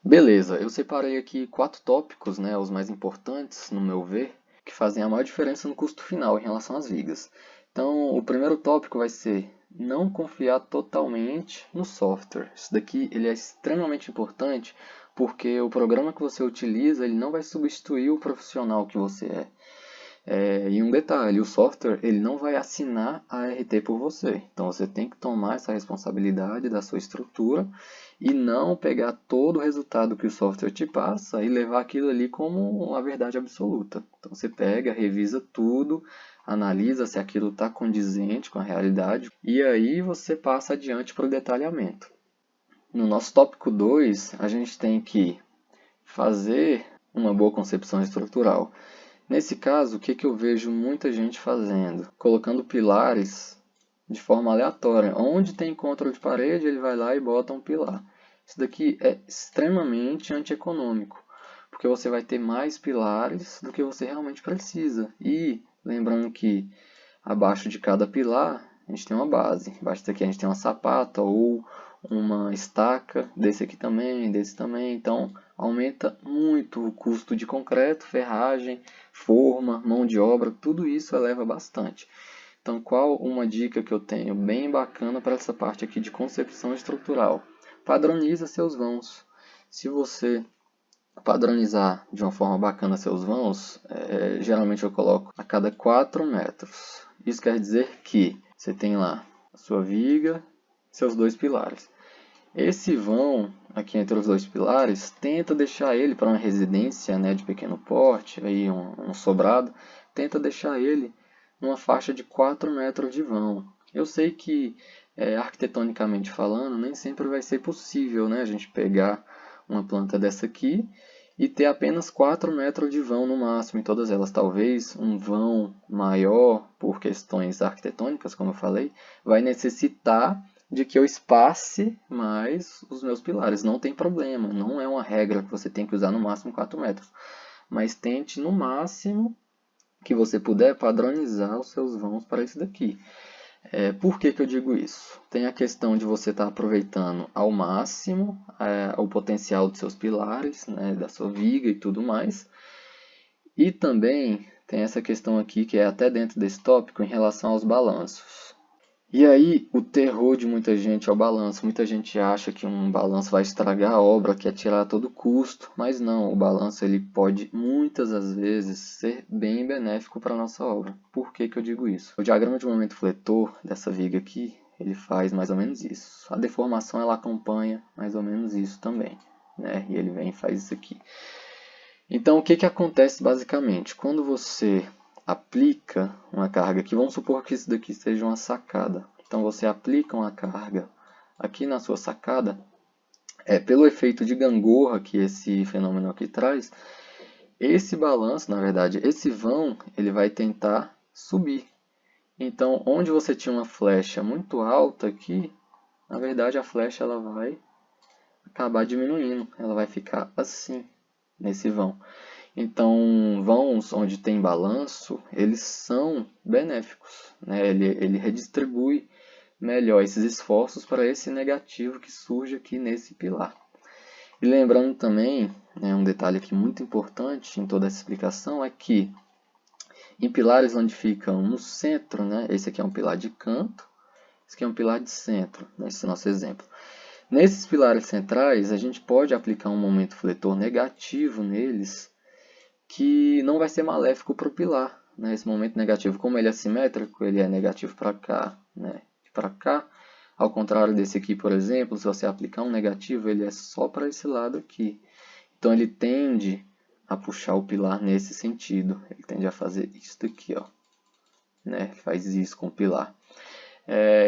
Beleza, eu separei aqui 4 tópicos, né, os mais importantes, no meu ver, que fazem a maior diferença no custo final em relação às vigas. Então, o primeiro tópico vai ser não confiar totalmente no software. Isso daqui ele é extremamente importante porque o programa que você utiliza ele não vai substituir o profissional que você é. E um detalhe, o software ele não vai assinar a ART por você. Então você tem que tomar essa responsabilidade da sua estrutura e não pegar todo o resultado que o software te passa e levar aquilo ali como uma verdade absoluta. Então você pega, revisa tudo, analisa se aquilo está condizente com a realidade e aí você passa adiante para o detalhamento. No nosso tópico 2, a gente tem que fazer uma boa concepção estrutural. Nesse caso, o que eu vejo muita gente fazendo? Colocando pilares de forma aleatória. Onde tem encontro de parede, ele vai lá e bota um pilar. Isso daqui é extremamente antieconômico, porque você vai ter mais pilares do que você realmente precisa. E lembrando que abaixo de cada pilar, a gente tem uma base. Abaixo daqui a gente tem uma sapata ou uma estaca, desse aqui também, desse também. Então, aumenta muito o custo de concreto, ferragem, forma, mão de obra, tudo isso eleva bastante. Então, qual uma dica que eu tenho bem bacana para essa parte aqui de concepção estrutural? Padroniza seus vãos. Se você padronizar de uma forma bacana seus vãos, geralmente eu coloco a cada 4 metros. Isso quer dizer que você tem lá a sua viga, seus 2 pilares. Esse vão aqui entre os 2 pilares, tenta deixar ele para uma residência, né, de pequeno porte, aí um sobrado, tenta deixar ele numa faixa de 4 metros de vão. Eu sei que, arquitetonicamente falando, nem sempre vai ser possível, né, a gente pegar uma planta dessa aqui e ter apenas 4 metros de vão no máximo em todas elas. Talvez um vão maior, por questões arquitetônicas, como eu falei, vai necessitar de que eu espace mais os meus pilares. Não tem problema, não é uma regra que você tem que usar no máximo 4 metros. Mas tente no máximo que você puder padronizar os seus vãos para isso daqui. Por que eu digo isso? Tem a questão de você estar aproveitando ao máximo o potencial dos seus pilares, né, da sua viga e tudo mais. E também tem essa questão aqui que é até dentro desse tópico em relação aos balanços. E aí, o terror de muita gente é o balanço. Muita gente acha que um balanço vai estragar a obra, quer tirar a todo custo, mas não, o balanço ele pode muitas das vezes ser bem benéfico para a nossa obra. Por que eu digo isso? O diagrama de momento fletor dessa viga aqui, ele faz mais ou menos isso. A deformação ela acompanha mais ou menos isso também, né? E ele vem e faz isso aqui. Então, o que acontece basicamente? Quando você aplica uma carga aqui, vamos supor que isso daqui seja uma sacada. Então, você aplica uma carga aqui na sua sacada, pelo efeito de gangorra que esse fenômeno aqui traz, esse balanço, na verdade, esse vão, ele vai tentar subir. Então, onde você tinha uma flecha muito alta aqui, na verdade a flecha ela vai acabar diminuindo, ela vai ficar assim, nesse vão. Então, vãos onde tem balanço, eles são benéficos, né? Ele redistribui melhor esses esforços para esse negativo que surge aqui nesse pilar. E lembrando também, né, um detalhe aqui muito importante em toda essa explicação é que em pilares onde ficam no centro, né, esse aqui é um pilar de canto, esse aqui é um pilar de centro, nesse nosso exemplo. Nesses pilares centrais, a gente pode aplicar um momento fletor negativo neles, que não vai ser maléfico para o pilar, né? Esse momento negativo, como ele é simétrico, ele é negativo para cá, né? Para cá, ao contrário desse aqui, por exemplo, se você aplicar um negativo, ele é só para esse lado aqui. Então ele tende a puxar o pilar nesse sentido, ele tende a fazer isso daqui, ó, né? Faz isso com o pilar.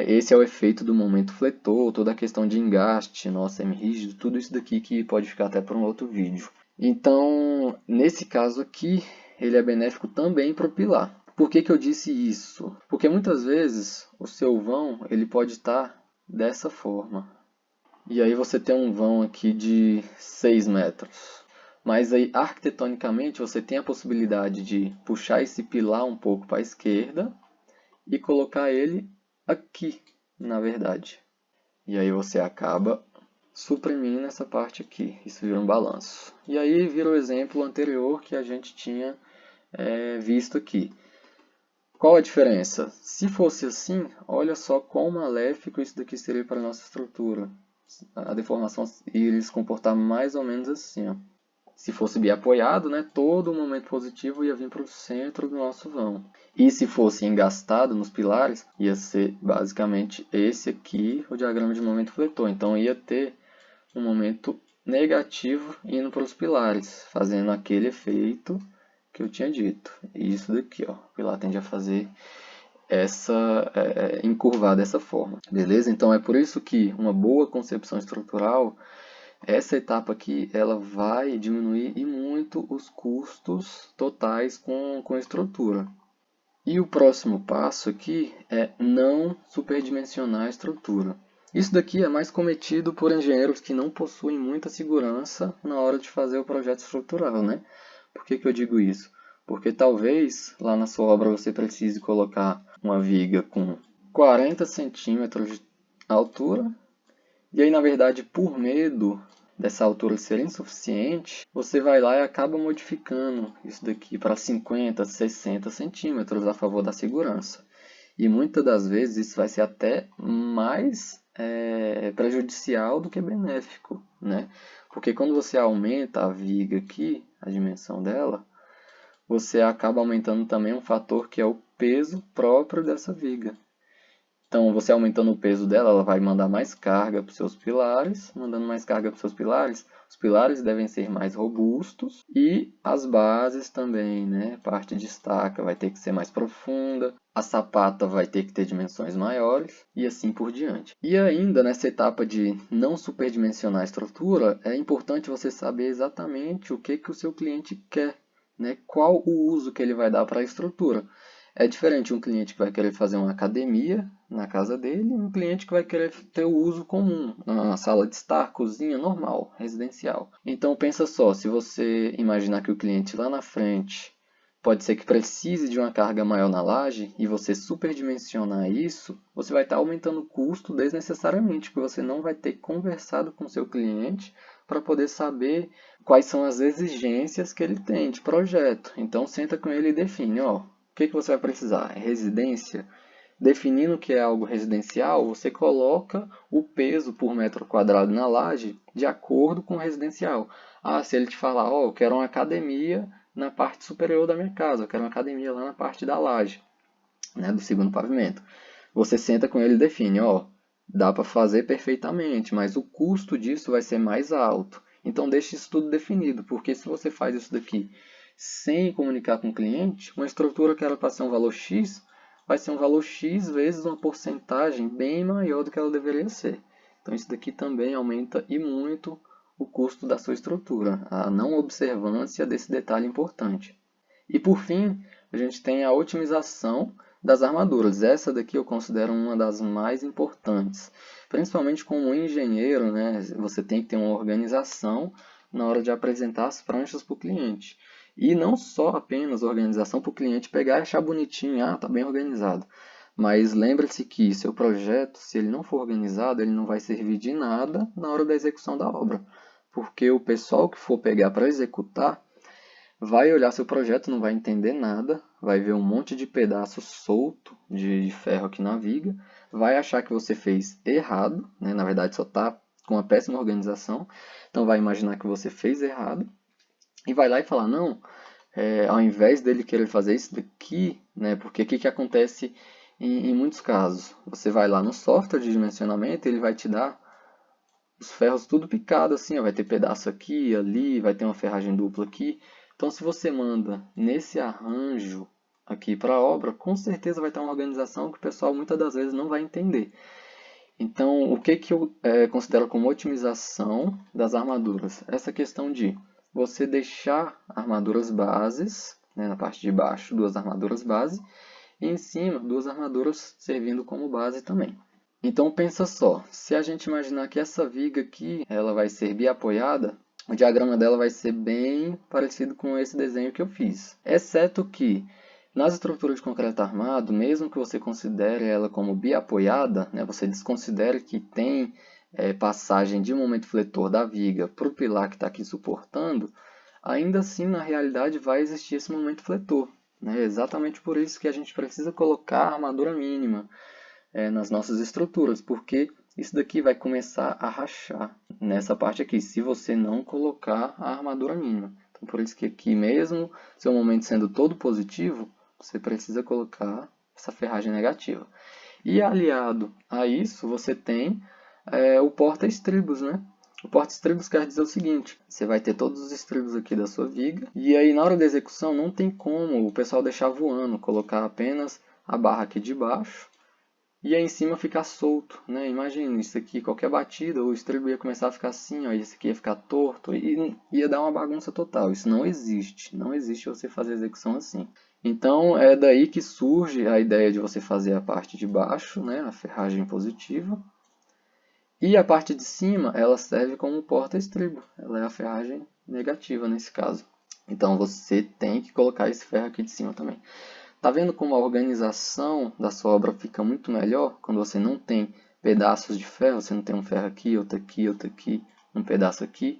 Esse é o efeito do momento fletor, toda a questão de engaste, nosso semi-rígido, tudo isso daqui que pode ficar até para um outro vídeo. Então, nesse caso aqui, ele é benéfico também para o pilar. Por que eu disse isso? Porque muitas vezes o seu vão ele pode estar dessa forma. E aí você tem um vão aqui de 6 metros. Mas aí, arquitetonicamente, você tem a possibilidade de puxar esse pilar um pouco para a esquerda e colocar ele aqui, na verdade. E aí você acaba suprimindo essa parte aqui. Isso vira um balanço. E aí vira o exemplo anterior que a gente tinha visto aqui. Qual a diferença? Se fosse assim, olha só quão maléfico isso daqui seria para a nossa estrutura. A deformação iria se comportar mais ou menos assim. Ó. Se fosse biapoiado, né, todo o momento positivo ia vir para o centro do nosso vão. E se fosse engastado nos pilares, ia ser basicamente esse aqui, o diagrama de momento fletor. Então ia ter um momento negativo indo para os pilares, fazendo aquele efeito que eu tinha dito. E isso daqui, ó, o pilar tende a fazer encurvar dessa forma. Beleza? Então é por isso que uma boa concepção estrutural, essa etapa aqui, ela vai diminuir e muito os custos totais com a estrutura. E o próximo passo aqui é não superdimensionar a estrutura. Isso daqui é mais cometido por engenheiros que não possuem muita segurança na hora de fazer o projeto estrutural, né? Por que eu digo isso? Porque talvez lá na sua obra você precise colocar uma viga com 40 centímetros de altura, e aí na verdade por medo dessa altura ser insuficiente, você vai lá e acaba modificando isso daqui para 50, 60 centímetros a favor da segurança. E muitas das vezes isso vai ser até mais prejudicial do que benéfico, né? Porque quando você aumenta a viga aqui, a dimensão dela, você acaba aumentando também um fator que é o peso próprio dessa viga. Então, você aumentando o peso dela, ela vai mandar mais carga para os seus pilares. Mandando mais carga para os pilares devem ser mais robustos. E as bases também, né? A parte de estaca vai ter que ser mais profunda. A sapata vai ter que ter dimensões maiores. E assim por diante. E ainda, nessa etapa de não superdimensionar a estrutura, é importante você saber exatamente o que o seu cliente quer. Né? Qual o uso que ele vai dar para a estrutura. É diferente um cliente que vai querer fazer uma academia na casa dele e um cliente que vai querer ter o uso comum, na sala de estar, cozinha, normal, residencial. Então pensa só, se você imaginar que o cliente lá na frente pode ser que precise de uma carga maior na laje e você superdimensionar isso, você vai estar aumentando o custo desnecessariamente, porque você não vai ter conversado com o seu cliente para poder saber quais são as exigências que ele tem de projeto. Então senta com ele e define, ó, o que você vai precisar? É residência? Definindo que é algo residencial, você coloca o peso por metro quadrado na laje de acordo com o residencial. Ah, se ele te falar, ó, eu quero uma academia na parte superior da minha casa, eu quero uma academia lá na parte da laje, né, do segundo pavimento. Você senta com ele e define, ó, dá para fazer perfeitamente, mas o custo disso vai ser mais alto. Então deixe isso tudo definido, porque se você faz isso daqui sem comunicar com o cliente, uma estrutura que era para ser um valor X, vai ser um valor X vezes uma porcentagem bem maior do que ela deveria ser. Então isso daqui também aumenta e muito o custo da sua estrutura, a não observância desse detalhe importante. E por fim, a gente tem a otimização das armaduras. Essa daqui eu considero uma das mais importantes. Principalmente como engenheiro, né, você tem que ter uma organização na hora de apresentar as pranchas para o cliente. E não só apenas organização para o cliente pegar e achar bonitinho, ah, está bem organizado. Mas lembre-se que seu projeto, se ele não for organizado, ele não vai servir de nada na hora da execução da obra. Porque o pessoal que for pegar para executar, vai olhar seu projeto, não vai entender nada, vai ver um monte de pedaço solto de ferro aqui na viga, vai achar que você fez errado, né? Na verdade só está com uma péssima organização, então vai imaginar que você fez errado, e vai lá e falar, não, ao invés dele querer fazer isso daqui, né, porque o que acontece em muitos casos? Você vai lá no software de dimensionamento, ele vai te dar os ferros tudo picado assim, ó, vai ter pedaço aqui, ali, vai ter uma ferragem dupla aqui. Então se você manda nesse arranjo aqui para a obra, com certeza vai ter uma organização que o pessoal muitas das vezes não vai entender. Então o que eu considero como otimização das armaduras? Essa questão de você deixar armaduras bases, né, na parte de baixo, duas armaduras base, e em cima, duas armaduras servindo como base também. Então pensa só, se a gente imaginar que essa viga aqui ela vai ser biapoiada, o diagrama dela vai ser bem parecido com esse desenho que eu fiz. Exceto que nas estruturas de concreto armado, mesmo que você considere ela como biapoiada, né, você desconsidere que tem passagem de momento fletor da viga para o pilar que está aqui suportando, ainda assim, na realidade, vai existir esse momento fletor. É exatamente por isso que a gente precisa colocar a armadura mínima nas nossas estruturas, porque isso daqui vai começar a rachar nessa parte aqui, se você não colocar a armadura mínima. Então, por isso que aqui mesmo, seu momento sendo todo positivo, você precisa colocar essa ferragem negativa. E aliado a isso, você tem o porta-estribos, né? O porta-estribos quer dizer o seguinte: você vai ter todos os estribos aqui da sua viga, e aí na hora da execução não tem como o pessoal deixar voando, colocar apenas a barra aqui de baixo, e aí em cima ficar solto, né? Imagina, isso aqui, qualquer batida, o estribo ia começar a ficar assim, ó, e esse aqui ia ficar torto, e ia dar uma bagunça total. Isso não existe, não existe você fazer execução assim. Então é daí que surge a ideia de você fazer a parte de baixo, né, a ferragem positiva, e a parte de cima ela serve como porta-estribo, ela é a ferragem negativa nesse caso. Então você tem que colocar esse ferro aqui de cima também. Tá vendo como a organização da sua obra fica muito melhor quando você não tem pedaços de ferro, você não tem um ferro aqui, outro aqui, outro aqui, um pedaço aqui,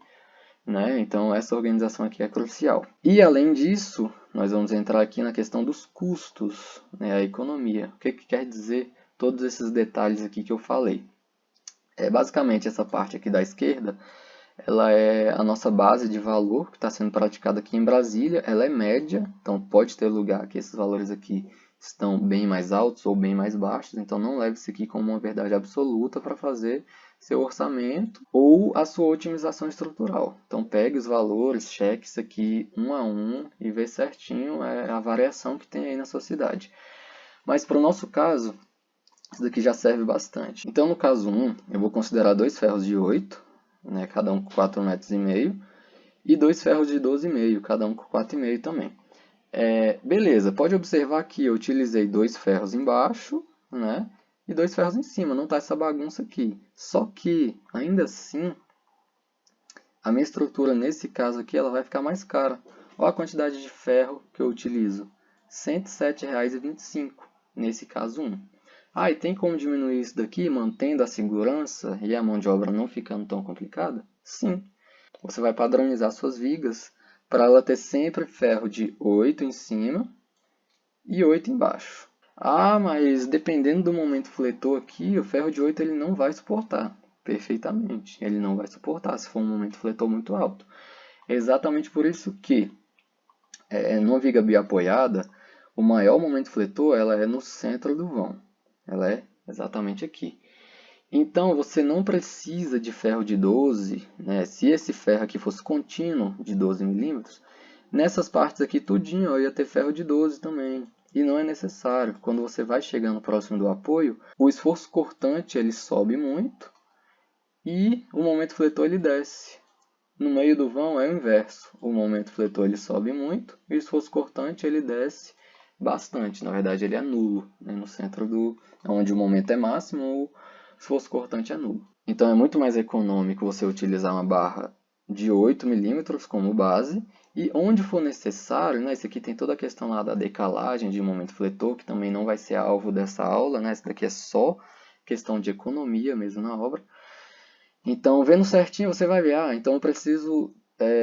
né? Então essa organização aqui é crucial. E além disso, nós vamos entrar aqui na questão dos custos, né? A economia. O que quer dizer todos esses detalhes aqui que eu falei? Basicamente essa parte aqui da esquerda, ela é a nossa base de valor que está sendo praticada aqui em Brasília. Ela é média, então pode ter lugar que esses valores aqui estão bem mais altos ou bem mais baixos. Então não leve isso aqui como uma verdade absoluta para fazer seu orçamento ou a sua otimização estrutural. Então pegue os valores, cheque isso aqui um a um e vê certinho a variação que tem aí na sua cidade. Mas para o nosso caso, isso daqui já serve bastante. Então no caso 1, eu vou considerar dois ferros de 8, né, cada um com 4,5 metros, e dois ferros de 12,5, cada um com 4,5 também. Beleza, pode observar que eu utilizei dois ferros embaixo, né, e dois ferros em cima, não está essa bagunça aqui. Só que, ainda assim, a minha estrutura nesse caso aqui ela vai ficar mais cara. Olha a quantidade de ferro que eu utilizo, R$ 107,25 nesse caso 1. E tem como diminuir isso daqui, mantendo a segurança e a mão de obra não ficando tão complicada? Sim. Você vai padronizar suas vigas para ela ter sempre ferro de 8 em cima e 8 embaixo. Mas dependendo do momento fletor aqui, o ferro de 8 ele não vai suportar perfeitamente. Ele não vai suportar se for um momento fletor muito alto. É exatamente por isso que, numa viga biapoiada, o maior momento fletor ela é no centro do vão. Ela é exatamente aqui. Então, você não precisa de ferro de 12, né? Se esse ferro aqui fosse contínuo de 12 milímetros, nessas partes aqui tudinho eu ia ter ferro de 12 também. E não é necessário. Quando você vai chegando próximo do apoio, o esforço cortante ele sobe muito e o momento fletor ele desce. No meio do vão é o inverso. O momento fletor ele sobe muito e o esforço cortante ele desce bastante. Na verdade, ele é nulo, né? No centro onde o momento é máximo, o esforço cortante é nulo. Então, é muito mais econômico você utilizar uma barra de 8 milímetros como base. E onde for necessário, né? Esse aqui tem toda a questão lá da decalagem de momento fletor, que também não vai ser alvo dessa aula, né? Esse daqui é só questão de economia mesmo na obra. Então, vendo certinho, você vai ver, então eu preciso,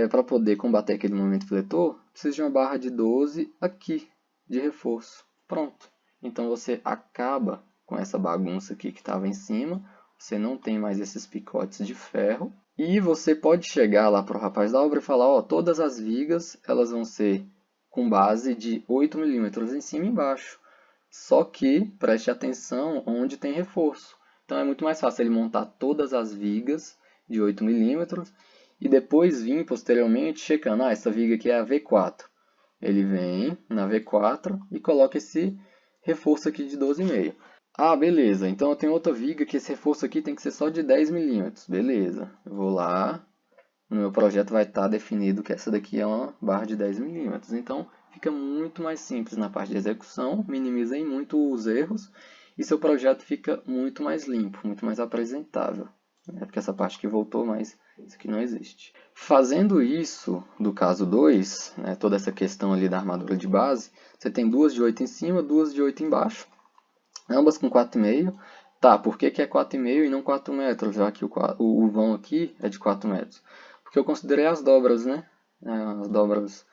para poder combater aquele momento fletor, preciso de uma barra de 12 aqui, de reforço. Pronto. Então, você acaba com essa bagunça aqui que estava em cima, você não tem mais esses picotes de ferro, e você pode chegar lá para o rapaz da obra e falar, todas as vigas elas vão ser com base de 8 milímetros em cima e embaixo. Só que, preste atenção onde tem reforço. Então é muito mais fácil ele montar todas as vigas de 8 milímetros e depois vir posteriormente checando, essa viga aqui é a V4. Ele vem na V4 e coloca esse reforço aqui de 12,5. Beleza, então eu tenho outra viga que esse reforço aqui tem que ser só de 10 milímetros. Beleza, eu vou lá, no meu projeto vai estar definido que essa daqui é uma barra de 10 milímetros. Então fica muito mais simples na parte de execução, minimizem muito os erros e seu projeto fica muito mais limpo, muito mais apresentável. Porque essa parte que voltou, mas isso aqui não existe. Fazendo isso, do caso 2, toda essa questão ali da armadura de base, você tem duas de 8 em cima, duas de 8 embaixo, ambas com 4,5. Tá, por que que é 4,5 e não 4 metros, já que o vão aqui é de 4 metros? Porque eu considerei as dobras, né? As dobras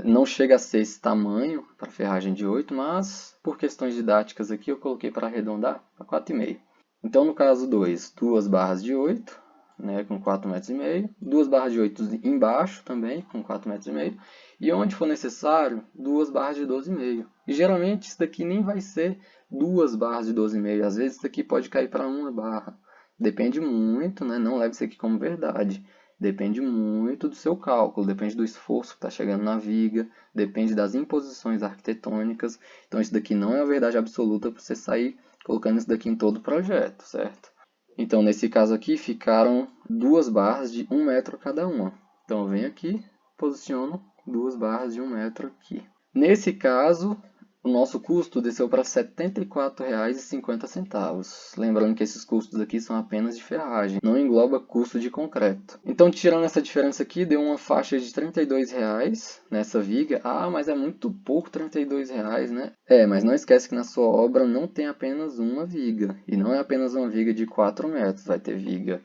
não chega a ser esse tamanho para ferragem de 8, mas por questões didáticas aqui eu coloquei para arredondar para 4,5. Então no caso 2, duas barras de 8, né, com 4,5 metros, duas barras de 8 embaixo também, com 4,5 metros, e onde for necessário, duas barras de 12,5. E geralmente isso daqui nem vai ser duas barras de 12,5, às vezes isso daqui pode cair para uma barra. Depende muito, né? Não leve isso aqui como verdade. Depende muito do seu cálculo, depende do esforço que está chegando na viga, depende das imposições arquitetônicas. Então isso daqui não é a verdade absoluta para você sair colocando isso daqui em todo o projeto, certo? Então nesse caso aqui ficaram duas barras de 1 metro cada uma. Então eu venho aqui, posiciono duas barras de 1 metro aqui. Nesse caso, o nosso custo desceu para R$ 74,50. Lembrando que esses custos aqui são apenas de ferragem, não engloba custo de concreto. Então, tirando essa diferença aqui, deu uma faixa de R$ 32,00 nessa viga. Ah, mas é muito pouco R$ 32,00, né? Mas não esquece que na sua obra não tem apenas uma viga. E não é apenas uma viga de 4 metros, vai ter viga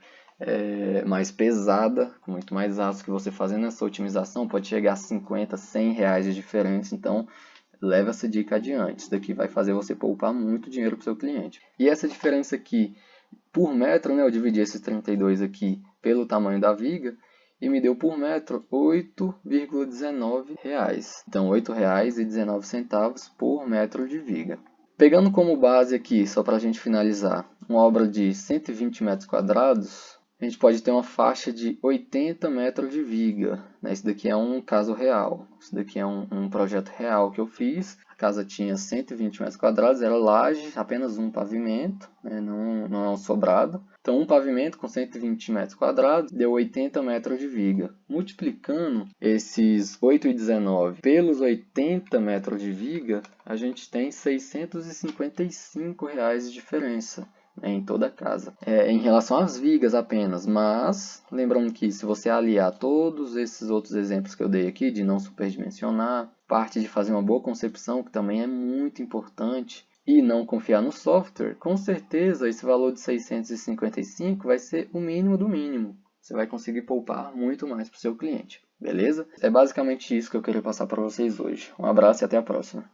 mais pesada, com muito mais aço, que você fazendo essa otimização pode chegar a 50, R$ 100 de diferença. Então, leva essa dica adiante. Isso daqui vai fazer você poupar muito dinheiro para o seu cliente. E essa diferença aqui por metro, né, eu dividi esses 32 aqui pelo tamanho da viga e me deu por metro R$ 8,19. Então, R$ 8,19 por metro de viga. Pegando como base aqui, só para a gente finalizar, uma obra de 120 metros quadrados, a gente pode ter uma faixa de 80 metros de viga. Esse daqui é um caso real. Esse daqui é um projeto real que eu fiz. A casa tinha 120 metros quadrados, era laje, apenas um pavimento, né? Não é um sobrado. Então, um pavimento com 120 metros quadrados deu 80 metros de viga. Multiplicando esses 8,19 pelos 80 metros de viga, a gente tem R$ 655 de diferença em toda a casa. Em relação às vigas apenas, mas lembrando que se você aliar todos esses outros exemplos que eu dei aqui, de não superdimensionar, parte de fazer uma boa concepção, que também é muito importante, e não confiar no software, com certeza esse valor de 655 vai ser o mínimo do mínimo. Você vai conseguir poupar muito mais para o seu cliente, beleza? É basicamente isso que eu queria passar para vocês hoje. Um abraço e até a próxima.